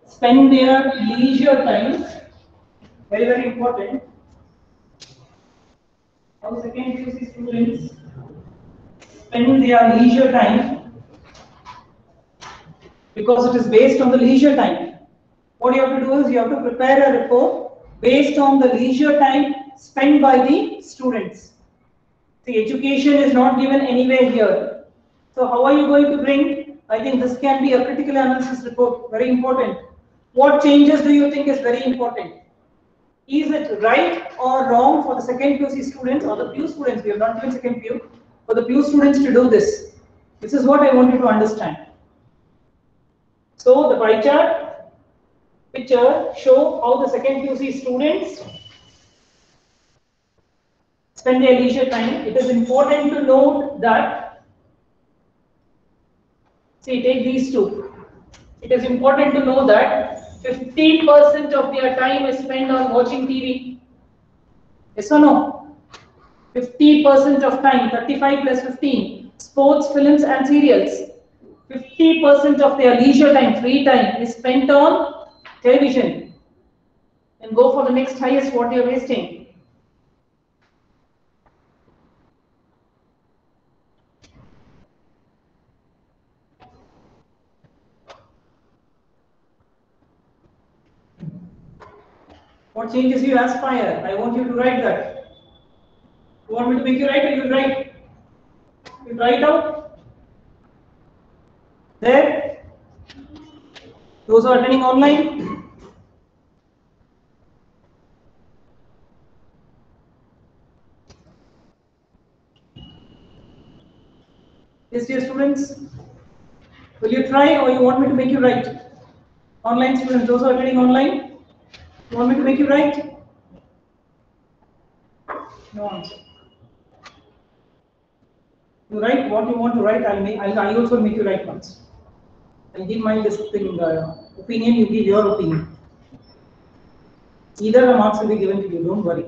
spend their leisure time, very, very important. How second PUC students spend their leisure time, because it is based on the leisure time. What you have to do is you have to prepare a report based on the leisure time spent by the students. See, education is not given anywhere here. So how are you going to bring? I think this can be a critical analysis report, very important. What changes do you think is very important? Is it right or wrong for the second PUC students or the PU students? We have not given second PU, for the PU students to do this. This is what I want you to understand. So the pie chart picture show how the second PUC students spend their leisure time. It is important to note that, see, take these two. It is important to know that 50% of their time is spent on watching TV. Yes or no? 50% of time, 35 plus 15, sports, films and serials. 50% of their leisure time, free time is spent on television. And go for the next highest, what you're wasting. What changes you aspire? I want you to write that. You want me to make you write or you write? You write out. There. Those who are attending online. Yes, dear students. Will you try or you want me to make you write? Online students, those who are attending online. You want me to make you write? No answer. You write what you want to write. I also make you write once. I'll give my opinion. You give your opinion. Either the marks will be given to you. Don't worry.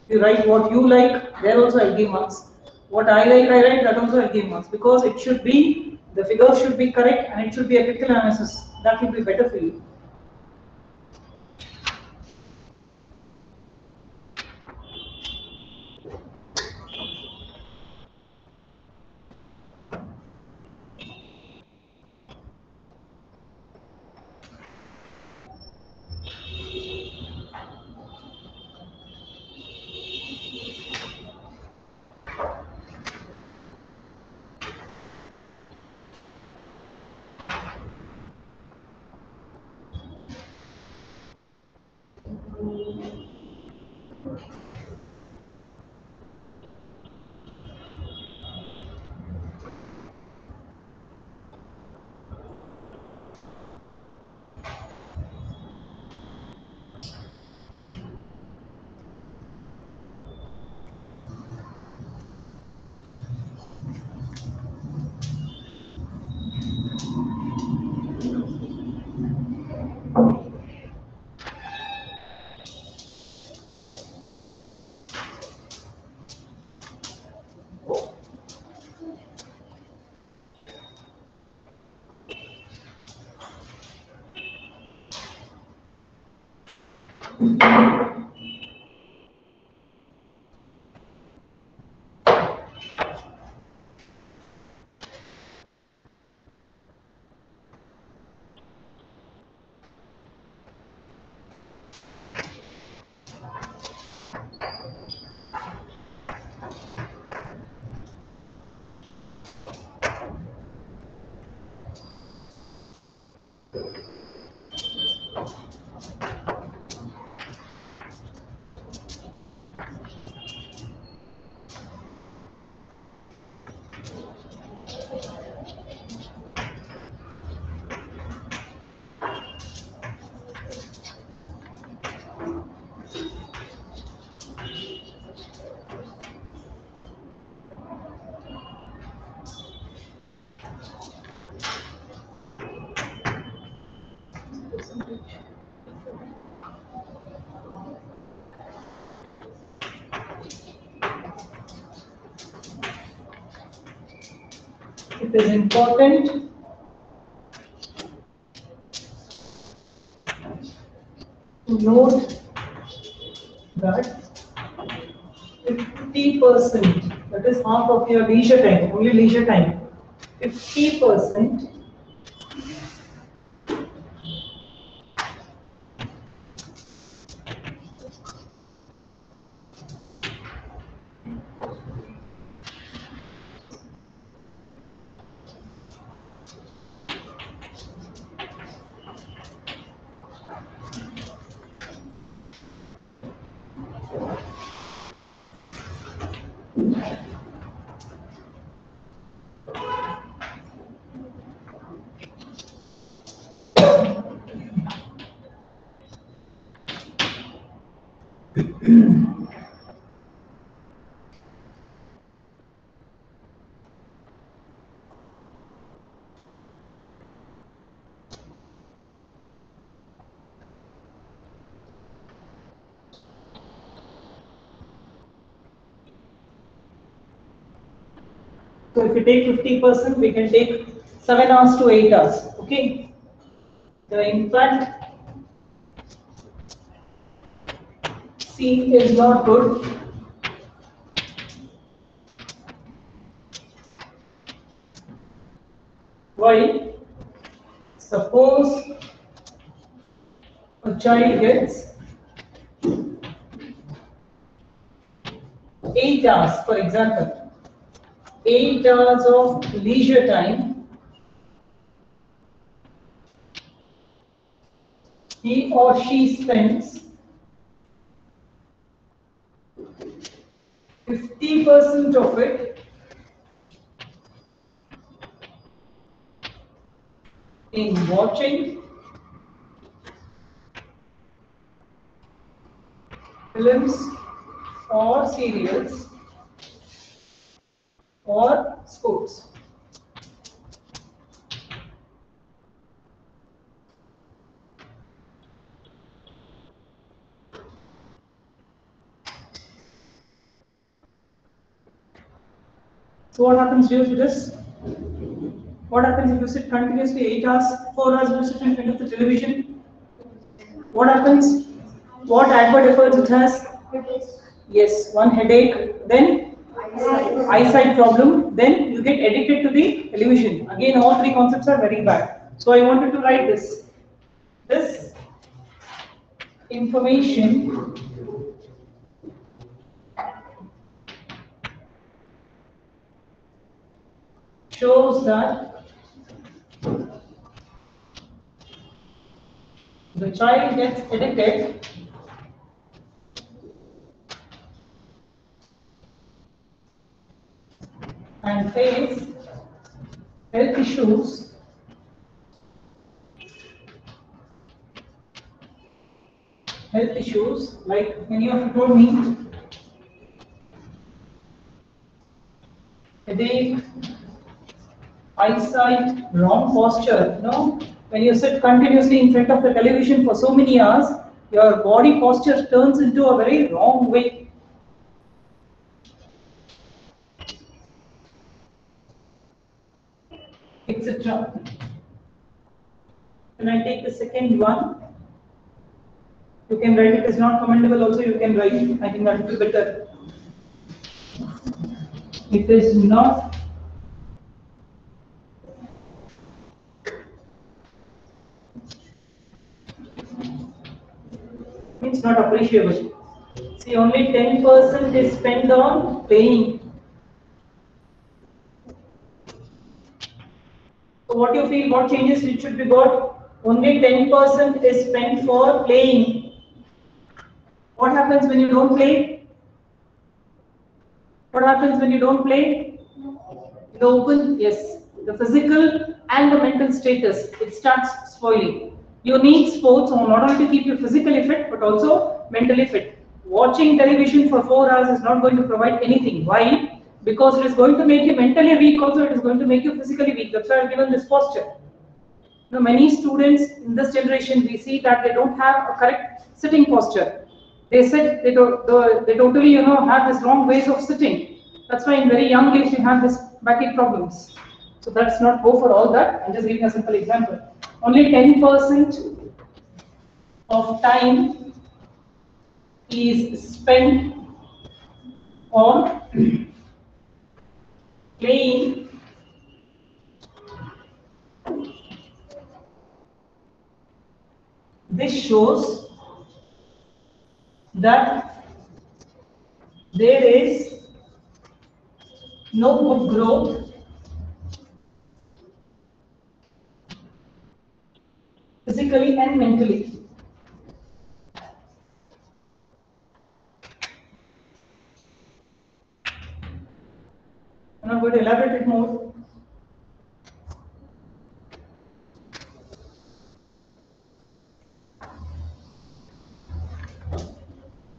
If you write what you like, there also I'll give marks. What I like, I write. That also I'll give marks, because it should be, the figures should be correct and it should be a critical analysis. That will be better for you. It is important to note that 50%, that is half of your leisure time, only leisure time, 50% So if you take 50%, we can take 7 hours to 8 hours. Okay. The impact C is not good. Why? Suppose a child gets 8 hours, for example, 8 hours of leisure time, he or she spends 50% of it in watching films or serials or sports. So what happens due to this? What happens if you sit continuously 8 hours, 4 hours you sit in front of the television? What happens? What adverse effects it has? Yes, one headache, then eyesight problem, then you get addicted to the television. Again, all three concepts are very bad. So I wanted to write this. This information shows that the child gets addicted and face health issues like many of you told me, headache, eyesight, wrong posture. You know, when you sit continuously in front of the television for so many hours, your body posture turns into a very wrong way. Etc. When I take the second one, you can write it as not commendable also, you can write. I think that will be better. It is not means not appreciable. See, only 10% is spent on playing. So what you feel, what changes it should be got? Only 10% is spent for playing. What happens when you don't play? What happens when you don't play? The open, yes, the physical and the mental status, it starts spoiling. You need sports not only to keep you physically fit, but also mentally fit. Watching television for 4 hours is not going to provide anything. Why? Because it is going to make you mentally weak, also it is going to make you physically weak. That's why I've given this posture. Now, many students in this generation, we see that they don't have a correct sitting posture. They sit, they totally, have this wrong ways of sitting. That's why in very young age you have this backache problems. So let's not go for all that. I'm just giving a simple example. Only 10% of time is spent on playing this shows that there is no good growth physically and mentally. I'm not going to elaborate it more.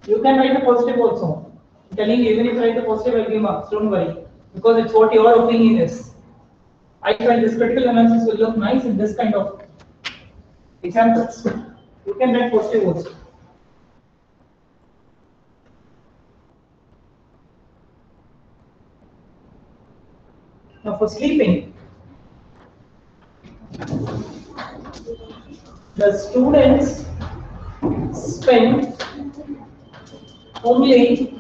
You can write a positive also. I'm telling you, even if you write a positive, I'll give marks. Don't worry, because it's what your opinion is. I find this critical analysis will look nice in this kind of examples. You can write positive also. Now for sleeping, the students spend only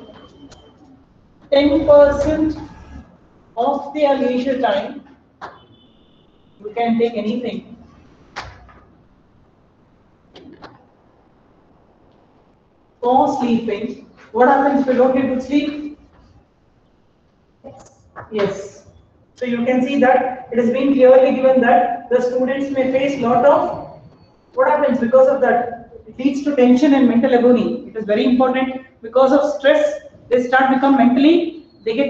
10% of their leisure time. You can take anything. For sleeping. What happens if you don't get good sleep? Yes. So you can see that it has been clearly given that the students may face lot of, what happens because of that? It leads to tension and mental agony. It is very important. Because of stress, they become mentally,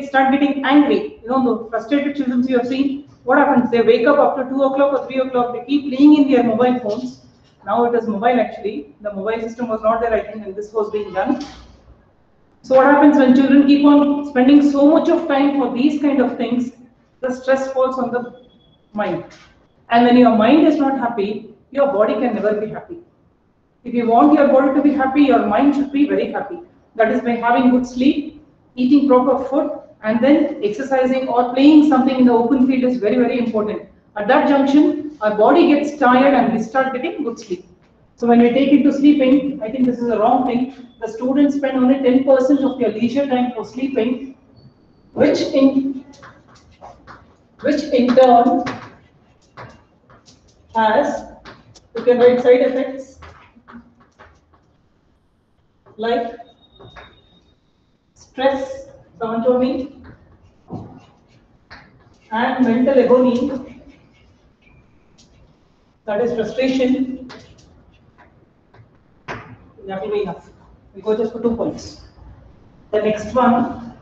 start getting angry. You know, the frustrated children you have seen, what happens? They wake up after 2 o'clock or 3 o'clock, they keep playing in their mobile phones. Now it is mobile actually. The mobile system was not there, I think, when this was being done. So what happens when children keep on spending so much of time for these kind of things, the stress falls on the mind. And when your mind is not happy, your body can never be happy. If you want your body to be happy, your mind should be very happy. That is by having good sleep, eating proper food, and then exercising or playing something in the open field is very, very important. At that junction, our body gets tired and we start getting good sleep. So when we take it to sleeping, I think this is a wrong thing. The students spend only 10% of their leisure time for sleeping, which in turn has, you can write side effects like stress, someone told me, and mental agony, that is frustration. That will be enough. We go just for 2 points. The next one,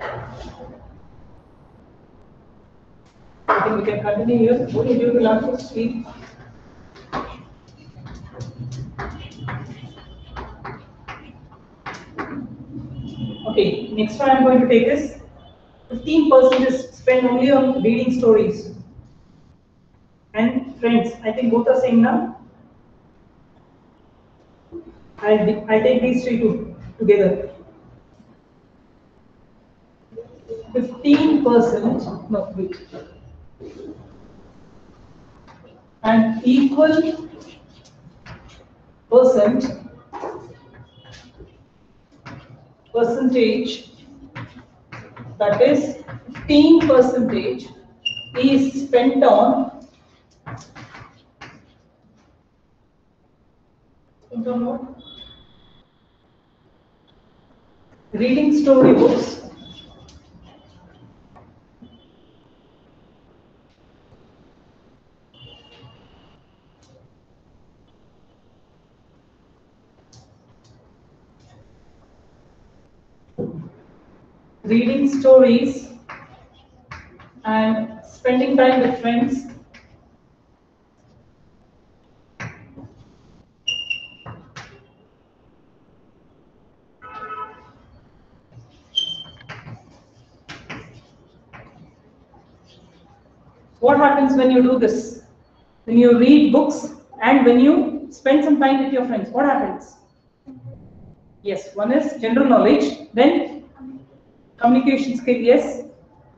I think we can continue here. What do you do to learn to sleep? Okay, next one I'm going to take is 15% is spent only on reading stories and friends. I think both are same now. I take these three together. 15%, no, wait. And equal percentage, that is 15% is spent on what? Reading storybooks reading stories and spending time with friends. What happens when you do this? When you read books and when you spend some time with your friends, what happens? Yes, one is general knowledge, then communication skill, yes.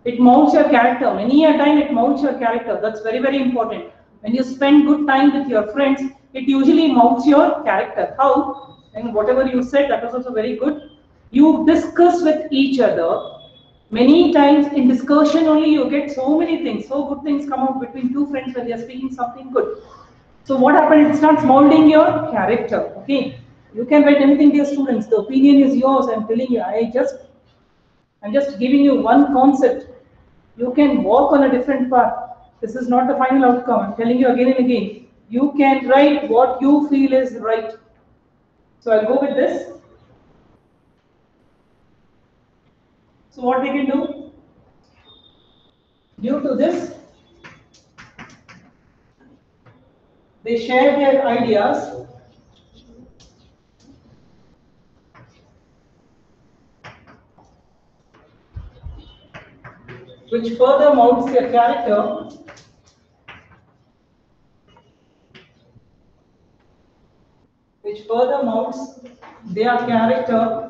It molds your character. Many a time it molds your character. That's very, very important. When you spend good time with your friends, it usually mounts your character. How? And whatever you said, that was also very good. You discuss with each other. Many times in discussion only you get so many things, so good things come out between two friends when they are speaking something good. So what happens? It starts molding your character. Okay, you can write anything to your students. The opinion is yours. I'm telling you. I'm just giving you one concept. You can walk on a different path. This is not the final outcome. I'm telling you again and again. You can write what you feel is right. So I'll go with this. So what they can do? Due to this, they share their ideas. Which further molds their character. Which further molds their character.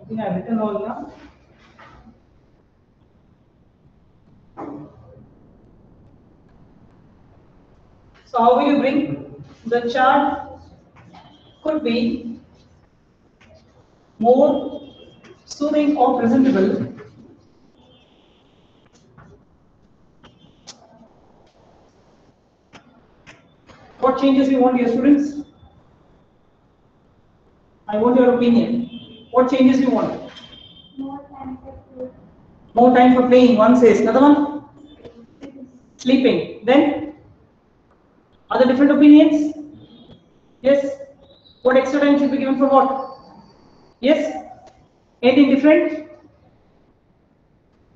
I think I've written all now. So how will you bring the chart? Could be more soothing or presentable. What changes you want, your students? I want your opinion. What changes you want? More time for food. More time for playing, one says. Another one? Sleeping. Then? Other different opinions? Yes? What extra time should be given for what? Yes? Anything different?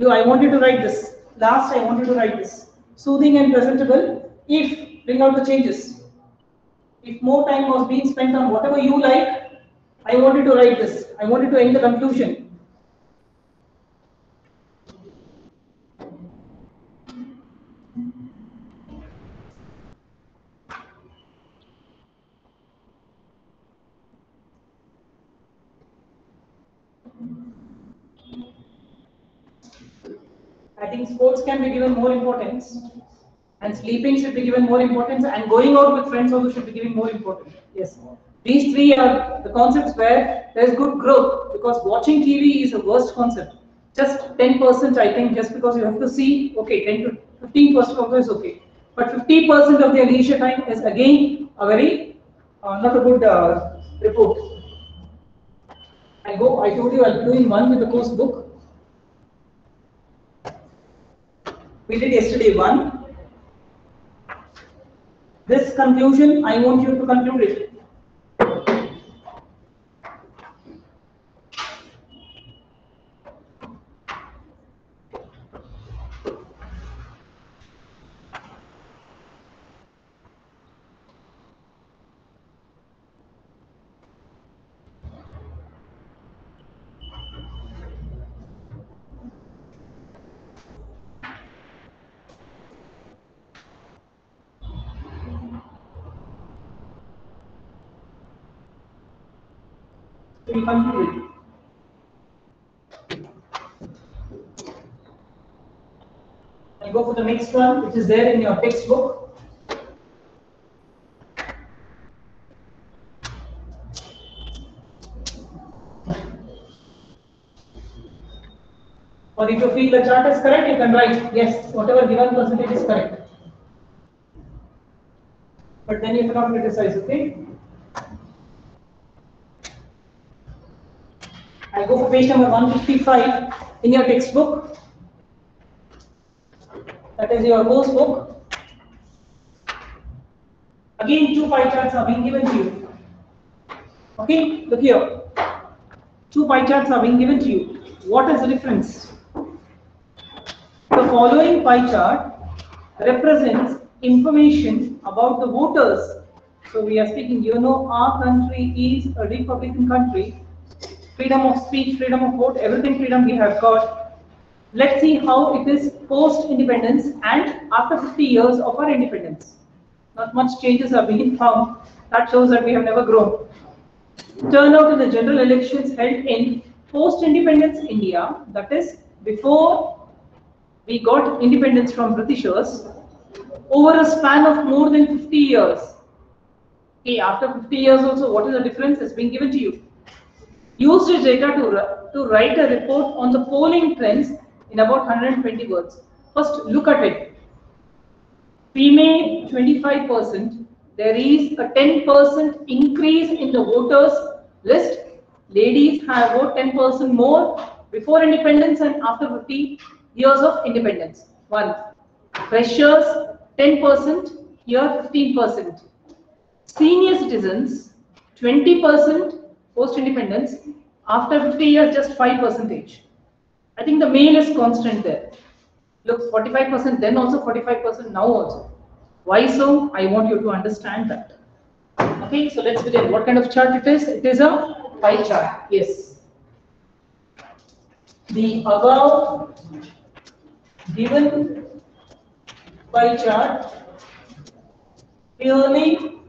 I want you to write this. Last, I want you to write this. Soothing and presentable. If, bring out the changes. If more time was being spent on whatever you like, I want you to write this. I want you to end the conclusion. I think sports can be given more importance, and sleeping should be given more importance, and going out with friends also should be given more importance. Yes. These three are the concepts where there is good growth, because watching TV is a worst concept. Just 10%, I think, just because you have to see, okay, 10 to 15% of it is okay. But 50% of their leisure time is again a very, not a good report. I told you I'll be doing one with the course book. We did yesterday one. This conclusion, I want you to conclude it. We conclude it. I'll go for the next one, which is there in your textbook. Or if you feel the chart is correct, you can write yes, whatever given percentage is correct. But then you cannot criticize, okay? I'll go for page number 155 in your textbook. That is your course book. Again, two pie charts are being given to you. Okay, look here. Two pie charts are being given to you. What is the difference? The following pie chart represents information about the voters. So we are speaking, our country is a Republican country. Freedom of speech, freedom of vote, everything freedom we have got. Let's see how it is post-independence and after 50 years of our independence. Not much changes are being found. That shows that we have never grown. Turnout in the general elections held in post-independence India, that is before we got independence from Britishers over a span of more than 50 years. Okay, after 50 years also, what is the difference has been given to you. Use this data to write a report on the polling trends in about 120 words. First, look at it. Female 25%, there is a 10% increase in the voters list. Ladies have about 10% more before independence and after 50 years of independence. One. Freshers 10%, here 15%. Senior citizens 20% post independence, after 50 years just 5%. I think the male is constant there. Look, 45% then also, 45% now also. Why so? I want you to understand that. Okay, so let's begin. What kind of chart it is? It is a pie chart. Yes. The above given pie chart clearly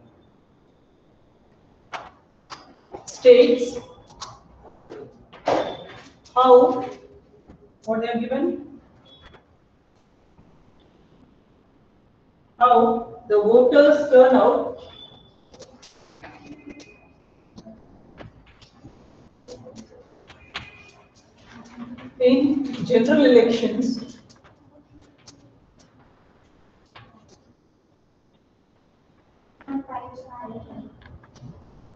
states how, what they have given, how the voters turn out in general elections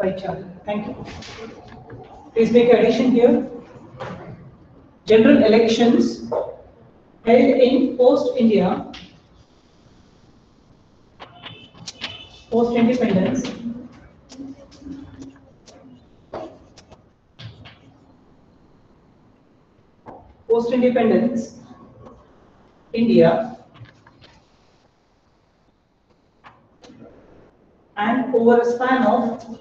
pie chart. Thank you. Please make addition here. General elections held in post-India, post-independence, post-independence India, and over a span of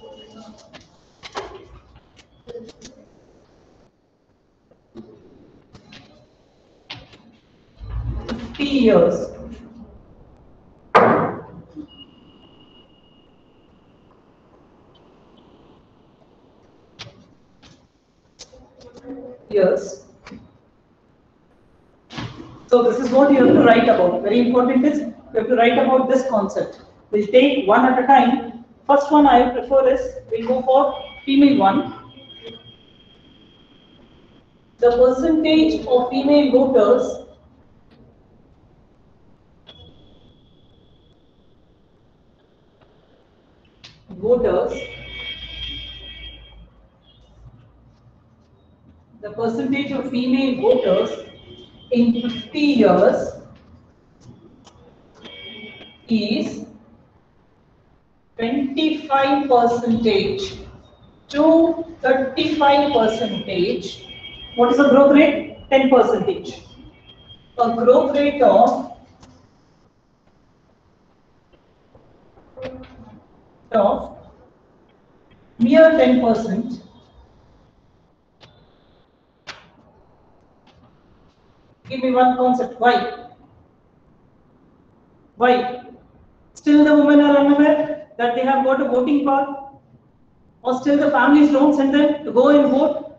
50 years. Years. So this is what you have to write about. Very important is you have to write about this concept. We'll take one at a time. First one I prefer is we'll go for female one. The percentage of female voters the percentage of female voters in 50 years is 25% to 35%. What is the growth rate? 10%. A growth rate of mere 10%. Give me one concept. Why? Why? Still the women are unaware that they have got a voting power? Or still the families don't send them to go and vote?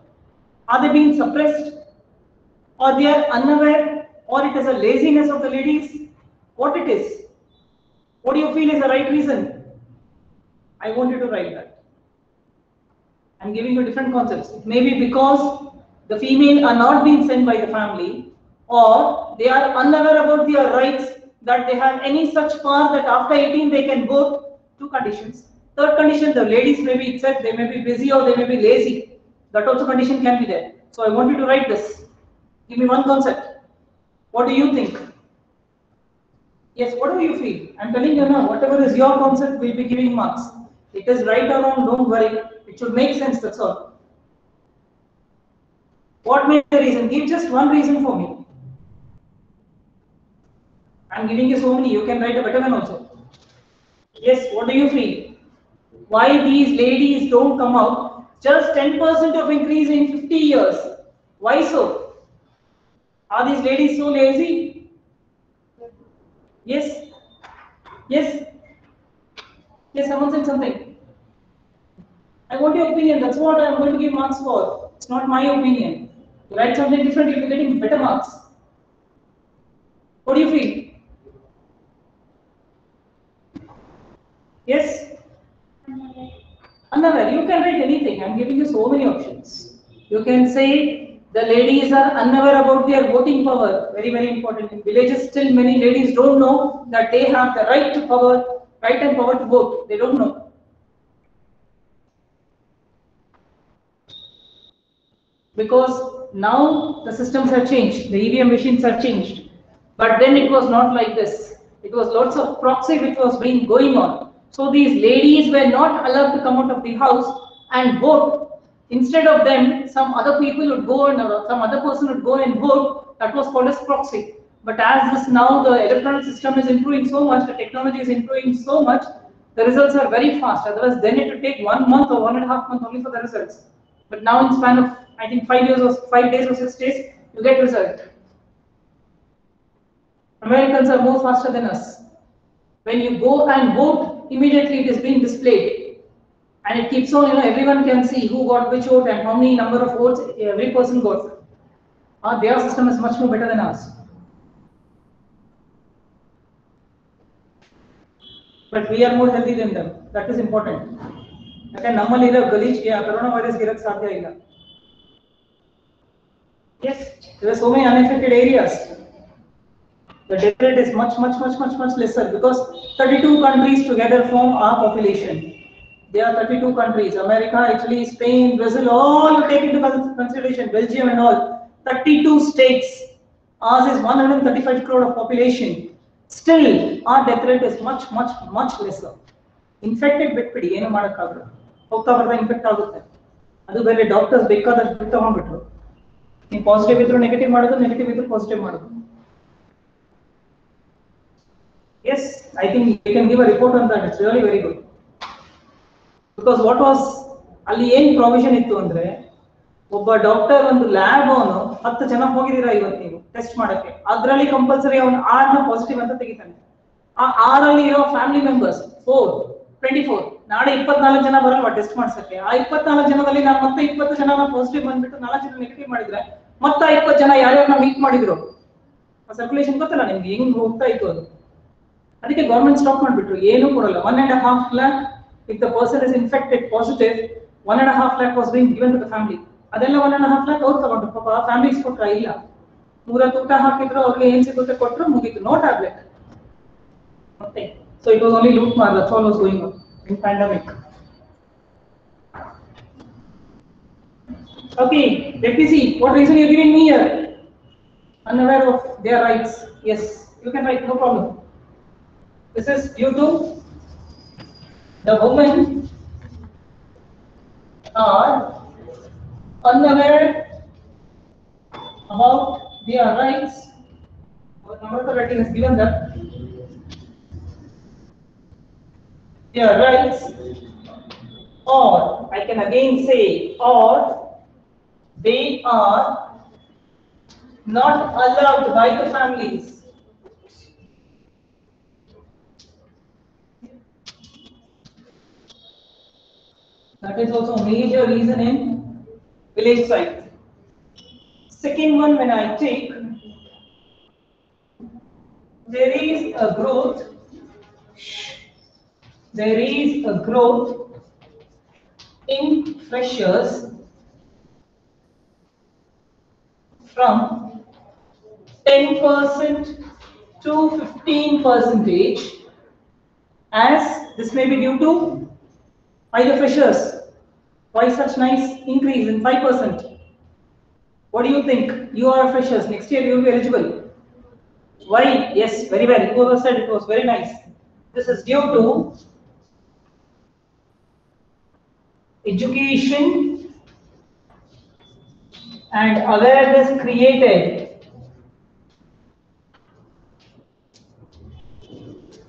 Are they being suppressed? Or they are unaware? Or it is a laziness of the ladies? What it is? What do you feel is the right reason? I want you to write that. I'm giving you different concepts. It may be because the female are not being sent by the family, or they are unaware about their rights, that they have any such power that after 18 they can vote. Two conditions. Third condition, the ladies may be itself, they may be busy or they may be lazy. That also condition can be there. So I want you to write this. Give me one concept. What do you think? Yes, what do you feel? I'm telling you now, whatever is your concept, we'll be giving marks. It is right or wrong, don't worry. It should make sense, that's all. What may be the reason? Give just one reason for me. I'm giving you so many, you can write a better one also. Yes, what do you feel? Why these ladies don't come out? Just 10% of increase in 50 years. Why so? Are these ladies so lazy? Yes? Yes? Yes, someone said something. I want your opinion, that's what I'm going to give marks for. It's not my opinion. You write something different, you'll be getting better marks. What do you feel? Yes? Unaware. You can write anything. I'm giving you so many options. You can say the ladies are unaware about their voting power. Very, very important. In villages, still many ladies don't know that they have the right to power, right and power to vote. They don't know. Because now the systems have changed, the EVM machines have changed. But then it was not like this. It was lots of proxy which was being going on. So these ladies were not allowed to come out of the house and vote. Instead of them, some other people would go and some other person would go and vote. That was called as proxy. But as this now the electronic system is improving so much, the technology is improving so much, the results are very fast. Otherwise, then it would take 1 month or 1.5 months only for the results. But now in span of I think 5 years or 5 days or 6 days, you get result. Americans are more faster than us. When you go and vote, immediately it is being displayed. And it keeps on, everyone can see who got which vote and how many number of votes every person got. Their system is much more better than ours. But we are more healthy than them. That is important. Coronavirus. Yes, there are so many unaffected areas. The death rate is much lesser because 32 countries together form our population. There are 32 countries, America, Italy, Spain, Brazil, all take into consideration, Belgium and all. 32 states. Ours is 135 crore of population. Still, our death rate is much lesser. Infected ಬಿಟ್ಬಿಡಿ ಏನು ಮಾಡಕ್ಕಾಗಲ್ಲ ಹೋಗ್ತಾ ಬರ್ತಾ infect ಆಗುತ್ತೆ ಅದು ಬೇರೆ doctors ಬೇಕಾದಷ್ಟು ಬಿಟ್ಟು ತಗೊಂಡ್ಬಿಟ್ರು ನೀವು ಪಾಸಿಟಿವ್ ಇದ್ರು ನೆಗೆಟಿವ್ ಮಾಡೋದು ನೆಗೆಟಿವ್ ಇದ್ರು ಪಾಸಿಟಿವ್ ಮಾಡೋದು Yes, I think you can give a report on that. It's really very good. Because what was ಅಲ್ಲಿ ಏನು ಪ್ರೊವಿಷನ್ ಇತ್ತು ಅಂದ್ರೆ ಒಬ್ಬ ಡಾಕ್ಟರ್ ಒಂದು ಲ್ಯಾಬ್ ಅವನು 10 ಜನ ಹೋಗಿದ್ದೀರಾ ಇವತ್ತು ನೀವು ಟೆಸ್ಟ್ ಮಾಡಕ್ಕೆ ಅದರಲ್ಲಿ ಕಂಪಲ್ಸರಿ ಅವನು 6 ಪಾಸಿಟಿವ್ ಅಂತ ತೆಗಿತಾನೆ ಆ 6 ಅಲ್ಲಿ ಇರೋ ಫ್ಯಾಮಿಲಿ ಮೆಂಬರ್ಸ್ 24 ನಾಳೆ 24 ಜನ ಬರಲ್ವಾ ಟೆಸ್ಟ್ ಮಾಡ್ಸಕ್ಕೆ ಆ 24 ಜನದಲ್ಲಿ ನಾನು ಮತ್ತೆ 20 ಜನ ಪಾಸಿಟಿವ್ ಬಂದ್ಬಿಟ್ಟು 4 ಜನ ನೆಗೆಟಿವ್ ಮಾಡಿದ್ರೆ ಮತ್ತೆ 20 ಜನ ಯಾರ್ಯಾರನ್ನ ಮೀಟ್ ಮಾಡಿದ್ರು ಆ ಸರ್ಕ್ಯುಲೇಷನ್ ಗೊತ್ತಲ್ಲ ನಿಮ್ಗೆ ಹೆಂಗ್ ಹೋಗ್ತಾ ಇತ್ತು ಅದು ಅದಕ್ಕೆ ಗವರ್ಮೆಂಟ್ ಸ್ಟಾಪ್ ಮಾಡಿಬಿಟ್ರು ಏನು ಕೊಡಲ್ಲ 1.5 lakh if the person is infected positive 1.5 lakh was being given to the family ಅದೆಲ್ಲ 1.5 lakh ಅವ್ರು ತಗೊಂಡ್ರು ಪಾಪ ಫ್ಯಾಮಿಲೀಸ್ ಕೊಟ್ರ ಇಲ್ಲ 3 ತುಟ್ಟ ಹಾಕಿದ್ರು ಅವ್ರಿಗೆ ಏನ್ ಸಿಗುತ್ತೆ ಕೊಟ್ರು ಮುಗೀತು ನೋ ಟ್ಯಾಬ್ಲೆಟ್ ಮತ್ತೆ so it was only loot mar that's all was going on in pandemic. Okay, let me see what reason you're giving me here. Unaware of their rights. Yes, you can write, no problem. This is due to the women are unaware about their rights. Number of writing is given that their rights, or I can again say, or they are not allowed by the families that is also a major reason in village side. Second one, when I take, there is a growth in freshers from 10% to 15%, as this may be due to either freshers. Why such nice increase in 5%? What do you think? You are freshers, next year you will be eligible. Why? Yes, very well. Whoever said it was very nice. This is due to education and awareness created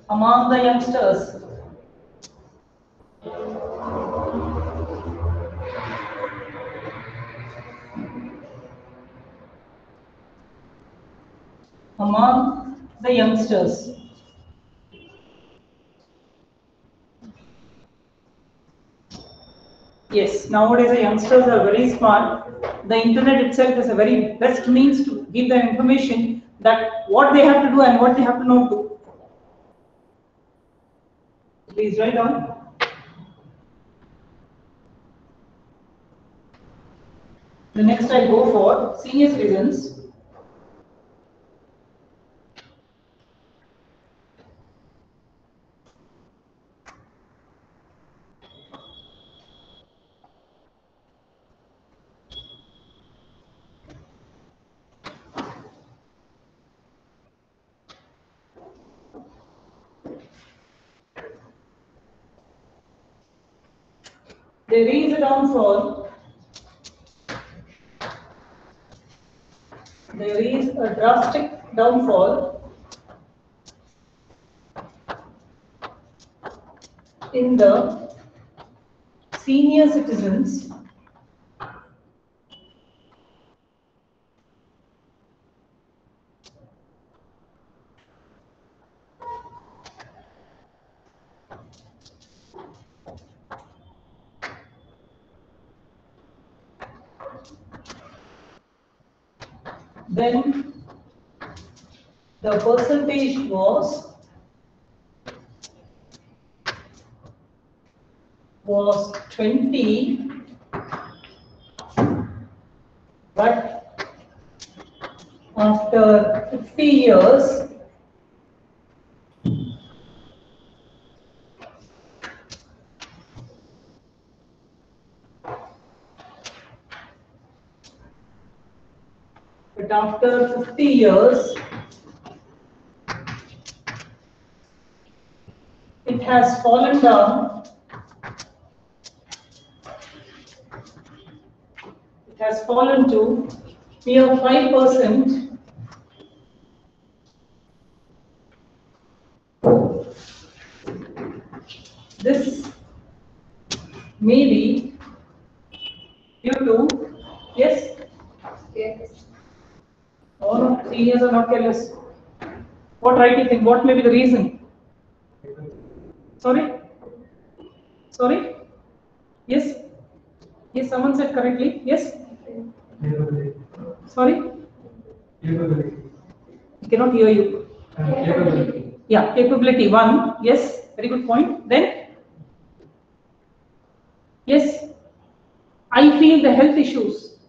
among the youngsters. Among the youngsters. Yes, nowadays the youngsters are very smart. The internet itself is a very best means to give them information. that what they have to do and what they have to not do. Please write down. The next I go for senior citizens. There is a downfall. There is a drastic downfall in the senior citizens then the percentage was 20, but after 50 years it has fallen down. It has fallen to mere 5%. This may be due to, yes? Yes. Oh no, seniors are not careless. What right you think? What may be the reason? Sorry? Sorry? Yes? Yes, someone said correctly. Yes? Sorry? I cannot hear you. Yeah, capability. One. Yes, very good point. Then? Yes, I feel the health issues.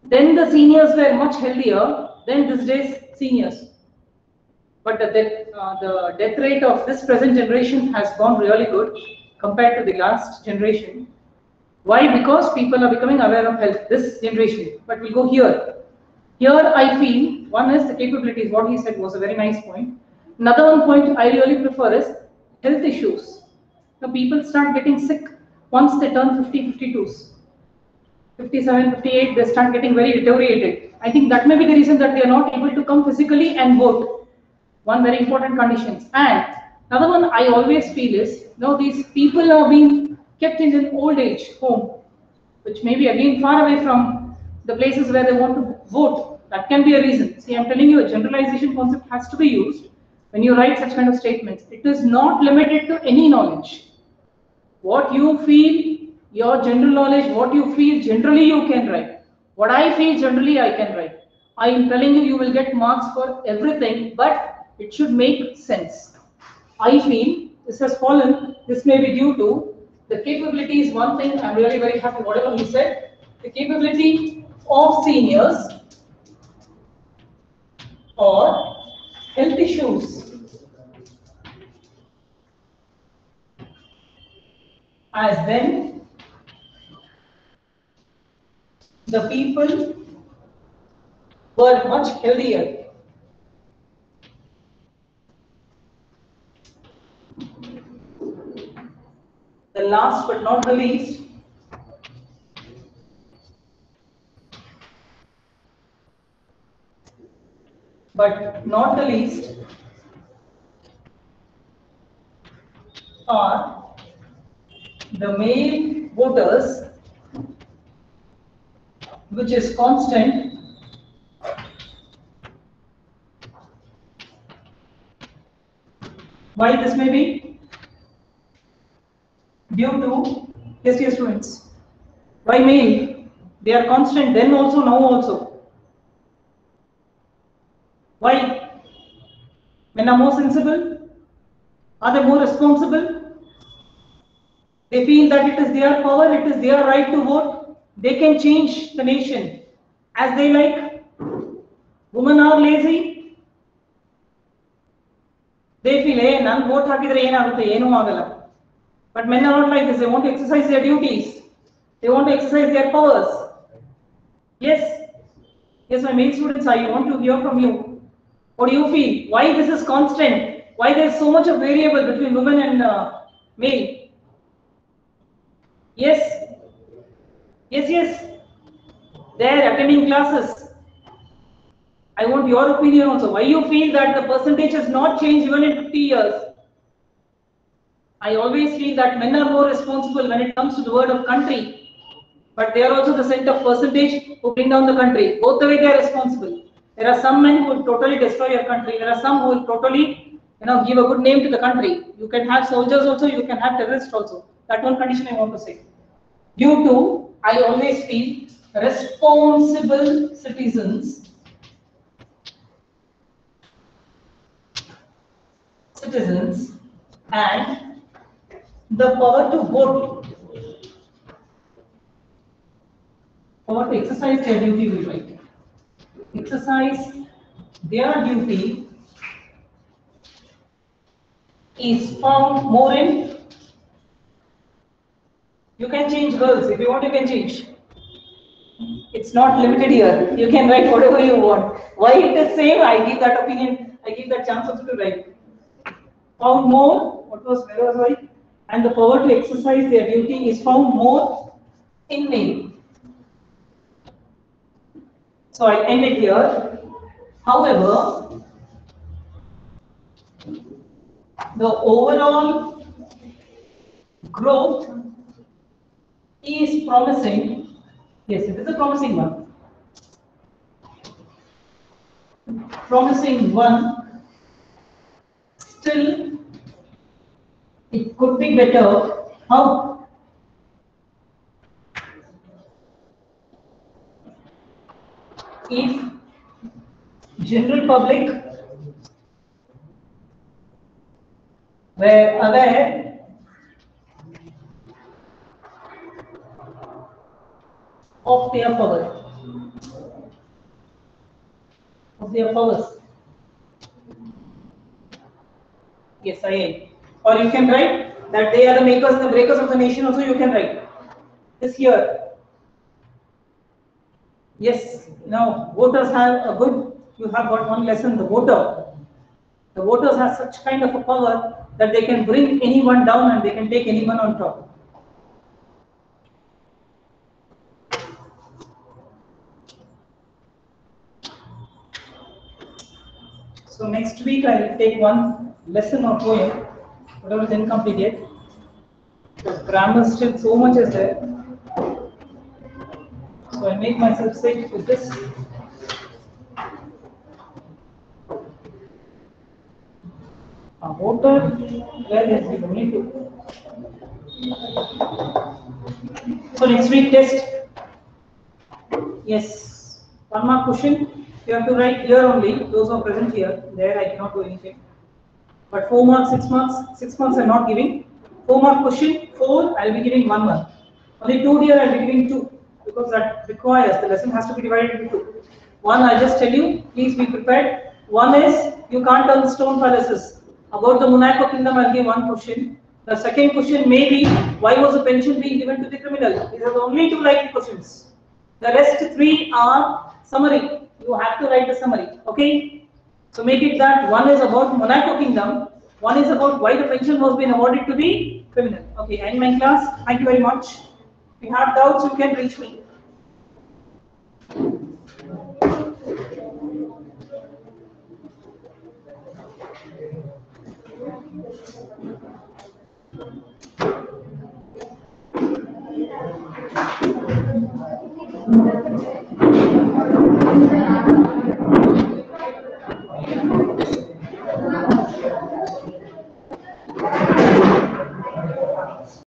Then the seniors were much healthier than these days seniors. But the death rate of this present generation has gone really good compared to the last generation. Why? Because people are becoming aware of health, this generation. But we'll go here. Here I feel, one is the capabilities, what he said was a very nice point. Another one point I really prefer is health issues. Now people start getting sick once they turn 50, 52s. 57, 58, they start getting very deteriorated. I think that may be the reason that they are not able to come physically and vote. One very important condition. And another one I always feel is, these people are being kept in an old age home, which may be again far away from the places where they want to vote. That can be a reason. See, I'm telling you, a generalization concept has to be used when you write such kind of statements. It is not limited to any knowledge. What you feel, your general knowledge, what you feel, generally you can write. What I feel, generally I can write. I am telling you, you will get marks for everything, but it should make sense. I feel this has fallen. This may be due to the capability is one thing. I'm really very happy, whatever he said. The capability of seniors or health issues. As then the people were much healthier. The last but not the least, are the male voters, which is constant. Why this may be? Due to, yes, dear students. Why male? They are constant then also, now also. Why? Men are more sensible? Are they more responsible? They feel that it is their power, it is their right to vote. They can change the nation as they like. Women are lazy. They feel, hey, nan vote hakidre enagutte enu agala. But men are not like this. They want to exercise their duties. They want to exercise their powers. Yes. Yes, my male students, I want to hear from you. What do you feel? Why this is constant? Why there is so much of variable between women and male? Yes. Yes, yes. They are attending classes. I want your opinion also. Why you feel that the percentage has not changed even in 50 years? I always feel that men are more responsible when it comes to the word of country. But they are also the set of percentage who bring down the country. Both the way they are responsible. There are some men who will totally destroy your country. There are some who will totally, give a good name to the country. You can have soldiers also. You can have terrorists also. That one condition I want to say. Due to, I always feel, responsible citizens, and the power to vote, power to exercise their duty, we write. Exercise their duty is found more in, you can change girls, if you want you can change. It's not limited here, you can write whatever you want. Why it is same, I give that opinion, I give that chance also to write. Found more, where was I? And the power to exercise their duty is found more in male. So I end it here. However, the overall growth is promising. Yes, it is a promising one. Promising one. Still, it could be better. How? If general public were aware of their power, of their powers. Yes, I am. Or you can write that they are the makers and the breakers of the nation. Also, you can write this here. Yes. Now, voters have a good. You have got one lesson. The voter. The voters have such kind of a power that they can bring anyone down and they can take anyone on top. So next week I will take one lesson or poem, whatever is incomplete yet. Because grammar still so much is there. So I make myself safe with this. A voter, where is it? Only two. So next week test. Yes. One more question. You have to write here only. Those who are present here. There I cannot do anything. But 4 marks, 6 marks, 6 marks I'm not giving. 4 mark question, 4 I'll be giving 1 mark. Only 2 here I'll be giving 2 because that requires the lesson has to be divided into 2. One I'll just tell you, please be prepared. One is you can't turn stone palaces. About the Monaco kingdom I'll give one question. The second question may be why was the pension being given to the criminal? These are the only 2 likely questions. The rest 3 are summary. You have to write the summary. Okay? So make it that one is about Monaco kingdom, one is about why the pension was being awarded to the criminal. Okay, end my class. Thank you very much. If you have doubts, you can reach me.